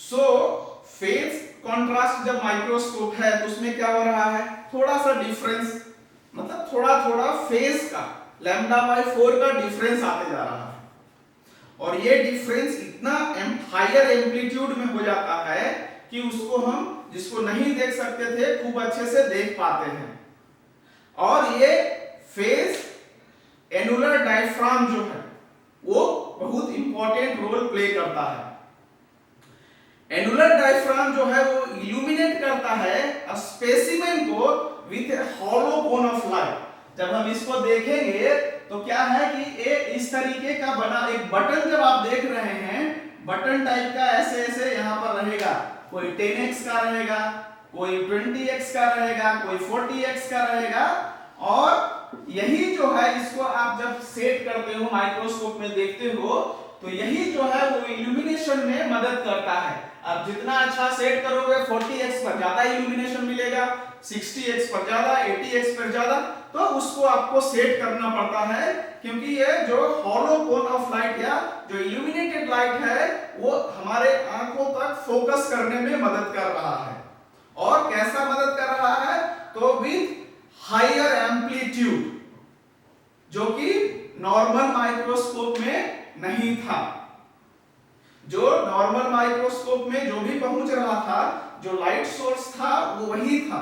So phase contrast जब microscope है तो उसमें क्या हो रहा है, थोड़ा सा डिफरेंस, मतलब थोड़ा थोड़ा फेज का λ/4 का डिफरेंस आते जा रहा है, और ये डिफरेंस इतना हायर एम्पलीट्यूड में हो जाता है कि उसको हम जिसको नहीं देख सकते थे खूब अच्छे से देख पाते हैं। और ये फेज एनुलर डायफ्राम जो है वो बहुत इंपॉर्टेंट रोल प्ले करता है। एनुलर डायफ्राम जो है वो इल्यूमिनेट करता है स्पेसिमेन को with A hollow cone of light. जब हम इसको देखेंगे तो क्या है कि ये इस तरीके का बना एक बटन जब आप देख रहे हैं, बटन टाइप का ऐसे ऐसे यहाँ पर रहेगा, कोई 10x का रहेगा, कोई 20x का रहेगा, कोई 40x का रहेगा, और यही जो है इसको आप जब सेट करते हो माइक्रोस्कोप में देखते हो तो यही जो है वो इल्यूमिनेशन में मदद करता है। अब जितना अच्छा सेट करोगे 40x पर ज्यादा इल्यूमिनेशन मिलेगा, 60x पर ज्यादा, 80x पर ज्यादा, तो उसको आपको सेट करना पड़ता है, क्योंकि ये जो हॉलो कोन ऑफ लाइट या जो इल्यूमिनेटेड लाइट है वो हमारे आंखों तक फोकस करने में मदद कर रहा है। और कैसा मदद कर रहा है, तो विद हायर एम्पलीट्यूड, जो कि नॉर्मल माइक्रोस्कोप में नहीं था। जो नॉर्मल माइक्रोस्कोप में जो भी पहुंच रहा था, जो लाइट सोर्स था वो वही था,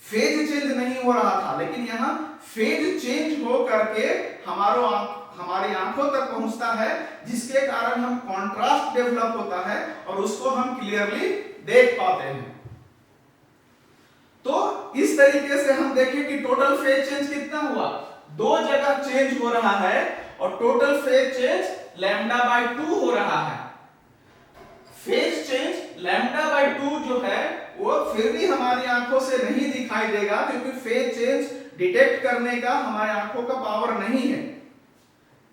फेज चेंज नहीं हो रहा था, लेकिन यहाँ फेज चेंज हो करके हमारी आंखों तक पहुंचता है, जिसके कारण हम कॉन्ट्रास्ट डेवलप होता है और उसको हम क्लियरली देख पाते हैं। तो इस तरीके से हम देखें कि टोटल फेज चेंज कितना हुआ, दो जगह चेंज हो रहा है और टोटल फेज चेंज λ/2 हो रहा है। फेज चेंज λ/2 जो है वो फिर भी हमारी आंखों से नहीं दिखाई देगा, क्योंकि फेज चेंज डिटेक्ट करने का हमारी आंखों का पावर नहीं है।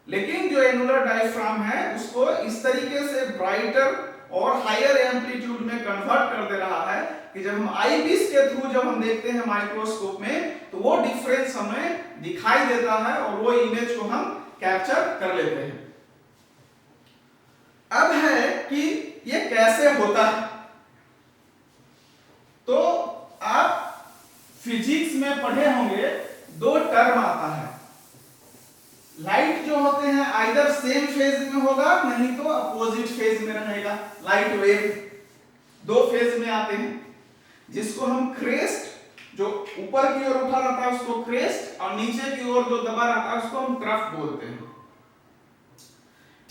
लेकिन जो एनुलर डायफ्राम है उसको इस तरीके से ब्राइटर और हायर एम्पलीट्यूड में कन्वर्ट कर दे रहा है कि जब हम आईपीस के थ्रू जब हम देखते हैं माइक्रोस्कोप में तो वो डिफरेंस हमें दिखाई देता है और वो इमेज को हम कैप्चर कर लेते हैं। अब है कि ये कैसे होता है, तो आप फिजिक्स में पढ़े होंगे, दो टर्म आता है, लाइट जो होते हैं आइदर सेम फेज में होगा नहीं तो अपोजिट फेज में रहेगा। लाइट वेव दो फेज में आते हैं, जिसको हम क्रेस्ट, जो ऊपर की ओर उठा रहता है उसको क्रेस्ट, और नीचे की ओर जो दबा रहता है उसको हम ट्रफ बोलते हैं।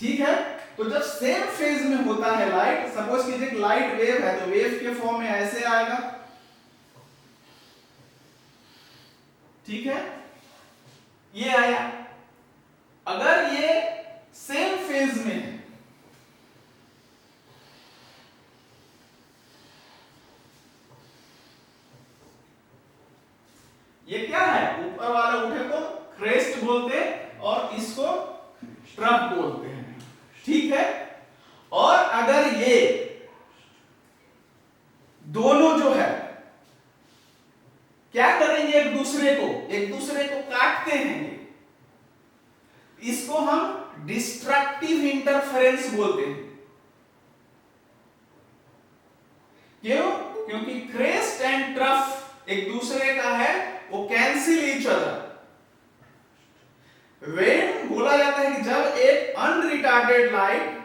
ठीक है, तो जब सेम फेज में होता है लाइट, सपोज कीजिए कि लाइट वेव है तो वेव के फॉर्म में ऐसे आएगा, ठीक है, ये आया। अगर ये सेम फेज में है, ये क्या है, ऊपर वाले उठे को क्रेस्ट बोलते हैं और इसको ट्रफ बोलते हैं, ठीक है। और अगर ये दोनों जो है क्या करेंगे, एक दूसरे को काटते हैं, इसको हम डिस्ट्रक्टिव इंटरफेरेंस बोलते हैं। क्यों? क्योंकि क्रेस्ट एंड ट्रफ एक दूसरे का है, वो कैंसिल ईच अदर। वेन बोला जाता है कि जब एक अनरिटार्डेड लाइट,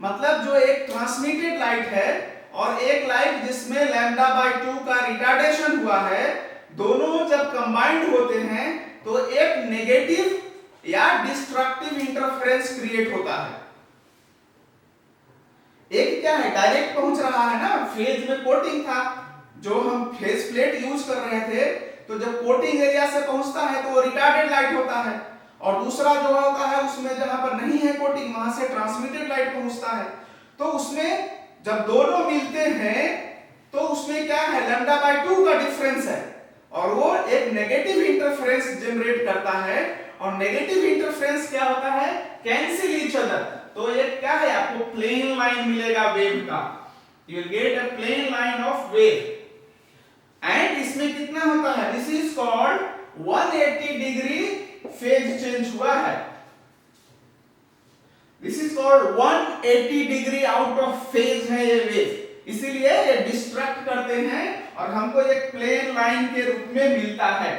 मतलब जो एक ट्रांसमिटेड लाइट है और एक लाइट जिसमें λ/2 का रिटार्डेशन हुआ है, दोनों जब कंबाइंड होते हैं तो एक नेगेटिव या डिस्ट्रक्टिव इंटरफेरेंस क्रिएट होता है। एक क्या है, डायरेक्ट पहुंच रहा है ना, फेज में कोटिंग था, जो हम फेज प्लेट यूज कर रहे थे, तो जब कोटिंग एरिया से पहुंचता है तो वो रिटार्डेड लाइट होता है, और दूसरा जो होता है उसमें जहां पर नहीं है कोटिंग वहां से ट्रांसमिटेड लाइट पहुंचता है। तो उसमें जब दोनों मिलते हैं तो उसमें क्या है, λ/2 का डिफरेंस है, और वो एक नेगेटिव इंटरफेरेंस जनरेट करता है। और नेगेटिव इंटरफेरेंस क्या होता है, कैंसिल ईच अदर। तो ये क्या है, आपको प्लेन लाइन मिलेगा वेव का, you will get a plane line of wave. And इसमें कितना होता है, this is called 180 degree phase change हुआ है। This is called 180 degree out of phase है ये वेव, इसीलिए ये डिस्ट्रैक्ट करते हैं और हमको एक प्लेन लाइन के रूप में मिलता है।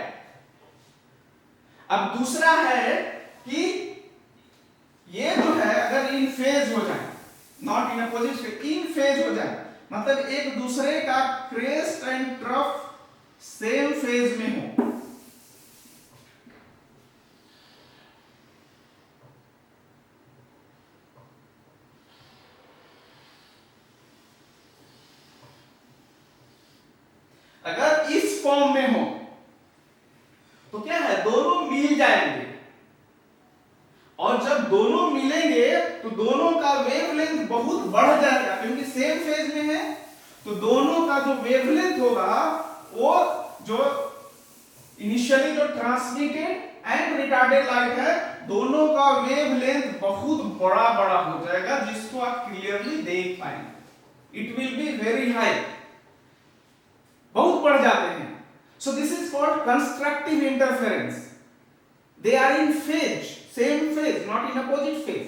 अब दूसरा है कि ये जो है अगर इन फेज हो जाए, not in opposite phase, in phase हो जाए, मतलब एक दूसरे का crest and trough same phase में हो, अगर इस फॉर्म में हो तो क्या है, दोनों मिल जाएंगे और जब दोनों मिलेंगे तो दोनों का वेवलेंथ बहुत बढ़ जाएगा, क्योंकि सेम फेज में है तो दोनों का जो वेवलेंथ होगा वो जो इनिशियली जो ट्रांसमिटेड एंड रिटार्डेड लाइट है दोनों का वेवलेंथ बहुत बड़ा बड़ा हो जाएगा, जिसको आप क्लियरली देख पाएंगे। It will be very high, बहुत बढ़ जाते हैं। So this is called constructive interference. They are in phase, same phase, not in opposite phase.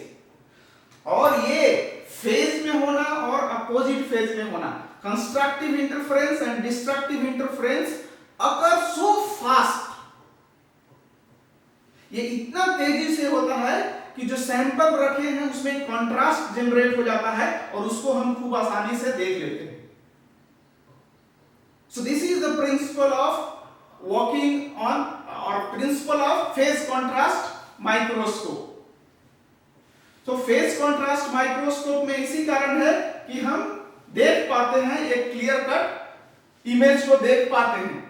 और ये फेज में होना और अपोजिट फेज में होना, constructive interference and destructive interference occur so fast, ये इतना तेजी से होता है कि जो सैंपल रखे हैं उसमें कंट्रास्ट जनरेट हो जाता है और उसको हम खूब आसानी से देख लेते हैं। So this is the principle of working on or principle of phase contrast microscope. So phase contrast microscope में इसी कारण है कि हम देख पाते हैं, एक क्लियर कट इमेज को देख पाते हैं।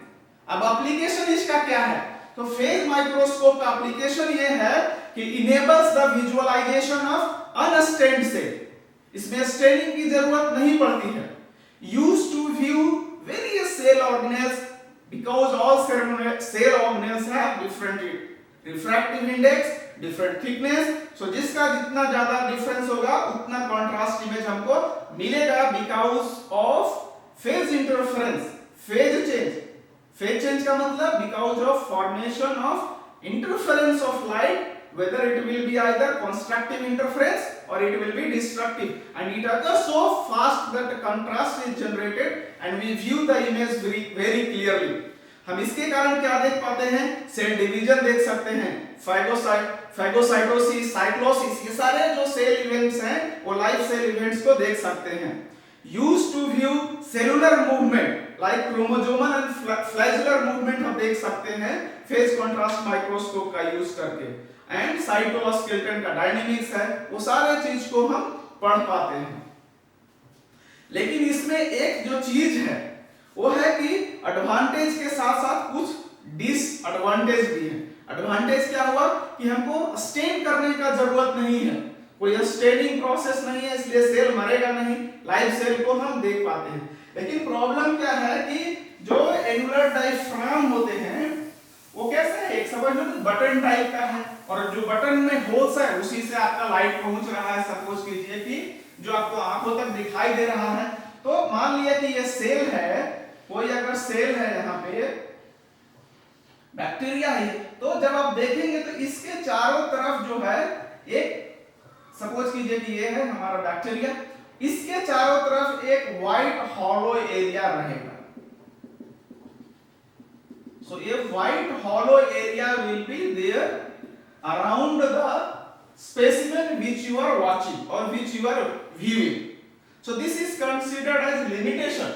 अब एप्लीकेशन इसका क्या है, तो फेज माइक्रोस्कोप का एप्लीकेशन ये है कि enables the visualisation of unstained cell. इसमें स्टेनिंग की जरूरत नहीं पड़ती है। Used to view various cell organelles because all cell organelles have different refractive index, different thickness, so जिसका जितना ज्यादा डिफरेंस होगा उतना कंट्रास्ट इमेज हमको मिलेगा because of phase interference, phase change। phase change का मतलब because of formation of interference of light, whether it will be either constructive interference or it will be destructive, and it occurs so fast that the contrast is generated and we view the image very clearly। हम इसके कारण क्या देख पाते हैं, cell division देख सकते हैं, फैगोसाइटोसिस, साइक्लोसिस, ये सारे जो सेल इवेंट्स हैं वो लाइव सेल इवेंट्स को देख सकते हैं। Used to view cellular movement like chromosomal and flagellar movement हम देख सकते हैं फेज कंट्रास्ट माइक्रोस्कोप का यूज करके, एंड साइटोस्केलेटन का डायनेमिक्स है, वो सारे चीज को हम पढ़ पाते हैं। लेकिन इसमें एक जो चीज है वो है कि एडवांटेज के साथ साथ कुछ डिसएडवांटेज भी है। एडवांटेज क्या हुआ कि हमको स्टेन करने का जरूरत नहीं है, कोई स्टेनिंग प्रोसेस नहीं है, इसलिए सेल मरेगा नहीं, लाइव सेल को हम देख पाते हैं। लेकिन प्रॉब्लम क्या है कि जो एनुलर डायफ्राम होते हैं वो कैसे है, एक समझ लो बटन टाइप का है और जो बटन में होल्स है उसी से आपका लाइट पहुंच रहा है। सपोज कीजिए कि जो आपको आंखों तक दिखाई दे रहा है, तो मान लिया कि ये सेल है, कोई अगर सेल है यहाँ पे बैक्टीरिया है, तो जब आप देखेंगे तो इसके चारों तरफ जो है एक, सपोज कीजिए कि ये है हमारा बैक्टीरिया, इसके चारों तरफ एक व्हाइट हॉलो एरिया रहेगा। So a white hollow area will be there around the specimen which you are watching or which you are viewing. So this is considered as limitation.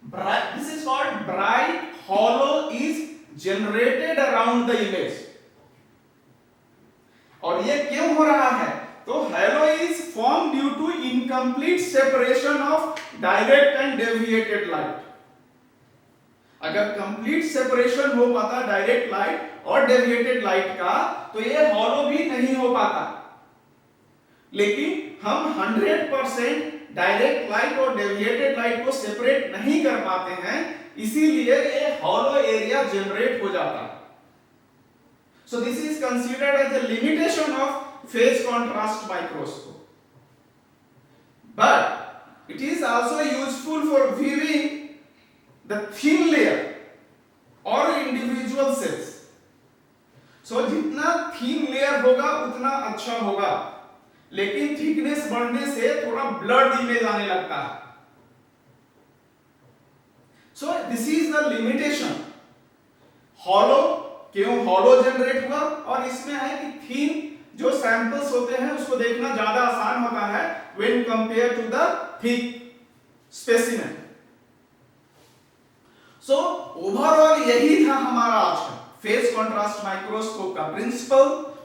This is called bright hollow is generated around the image. और ये क्यों हो रहा है, तो halo is formed due to incomplete separation of direct and deviated light। अगर complete separation हो पाता डायरेक्ट लाइट और डेविएटेड लाइट का तो ये हॉलो भी नहीं हो पाता। लेकिन हम 100% डायरेक्ट लाइट और डेविएटेड लाइट को सेपरेट नहीं कर पाते हैं, इसीलिए ये हॉलो एरिया जनरेट हो जाता है। So this is considered as a limitation of phase contrast microscope, but it is also useful for viewing the thin layer or individual cells। सो जितना थिन लेयर होगा उतना अच्छा होगा, लेकिन थिकनेस बढ़ने से थोड़ा ब्लर्ड इमेज आने लगता है। So this is the limitation. Hollow क्यों हॉलो जनरेट हुआ, और इसमें है कि थिन जो सैंपल्स होते हैं उसको देखना ज्यादा आसान होता है when compare to the thick specimen. So overall यही था हमारा आज का फेज कॉन्ट्रास्ट माइक्रोस्कोप का प्रिंसिपल,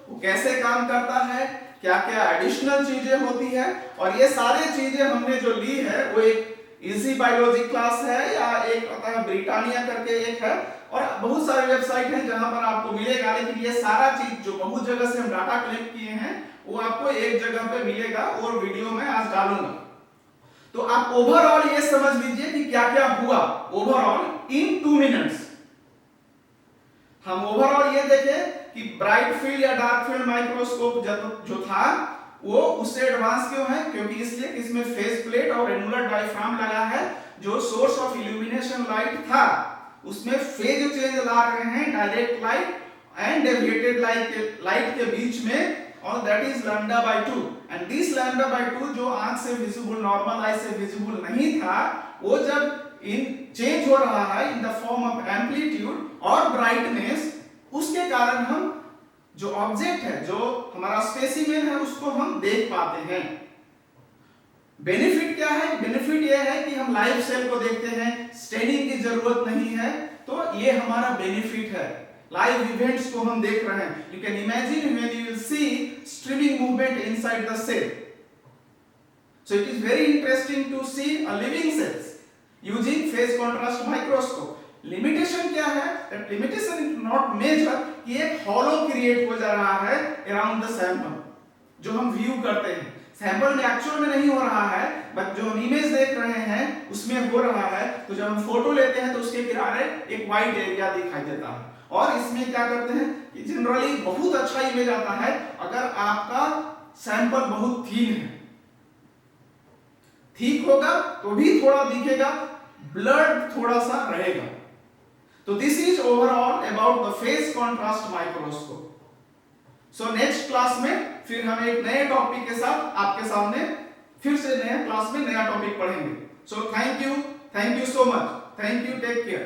वो कैसे काम करता है, क्या क्या एडिशनल चीजें होती है, और ये सारी चीजें हमने जो ली है वो एक इजी बायोलॉजी क्लास है या एक होता है ब्रिटानिया करके एक है, और बहुत सारे वेबसाइट हैं जहां पर आपको मिलेगा, लेकिन ये सारा चीज जो बहुत जगह से हम डाटा कलेक्ट किए हैं वो आपको एक जगह पे मिलेगा और वीडियो में आज डालूंगा। तो आप ओवरऑल ये समझ लीजिए कि क्या क्या हुआ ओवरऑल इन 2 मिनट्स। हम ओवरऑल ये देखें कि ब्राइट फील्ड या डार्क फील्ड माइक्रोस्कोप जो था वो उससे एडवांस क्यों है, क्योंकि इसलिए कि इसमें फेस प्लेट और रेनुलर डायफ्राम लगा है। जो सोर्स ऑफ इल्यूमिनेशन लाइट था उसमें फेज चेंज ला रहे हैं direct light and deviated light के बीच में, और that is lambda by 2। And this lambda by 2 जो आंख से विजिबल नॉर्मल आई से विजिबल नहीं था, वो जब इन चेंज हो रहा है in the form of amplitude और ब्राइटनेस, उसके कारण हम जो ऑब्जेक्ट है जो हमारा स्पेसिमेन है उसको हम देख पाते हैं। बेनिफिट क्या है, बेनिफिट यह है कि हम लाइव सेल को देखते हैं, स्टेनिंग की जरूरत नहीं है, तो ये हमारा बेनिफिट है। लाइव इवेंट्स को हम देख रहे हैं। You can imagine when you will see streaming movement inside the cell, so it is very interesting to see a living cells using phase contrast microscope. Limitation क्या है, that limitation is not major कि एक hollow create हो जा रहा है around the sample जो हम व्यू करते हैं। सैंपल में एक्चुअल में नहीं हो रहा है, बट जो हम इमेज देख रहे हैं उसमें हो रहा है। तो जब हम फोटो लेते हैं तो उसके किनारे एक वाइट एरिया दिखाई देता है, और इसमें क्या करते हैं कि जनरली बहुत अच्छा इमेज आता है अगर आपका सैंपल बहुत थिन है। ठीक होगा तो भी थोड़ा दिखेगा, ब्लड थोड़ा सा रहेगा। तो this is overall about the phase contrast microscope. So next class में फिर हम एक नए टॉपिक के साथ आपके सामने फिर से नए क्लास में नया टॉपिक पढ़ेंगे। So thank you so much, thank you, take care.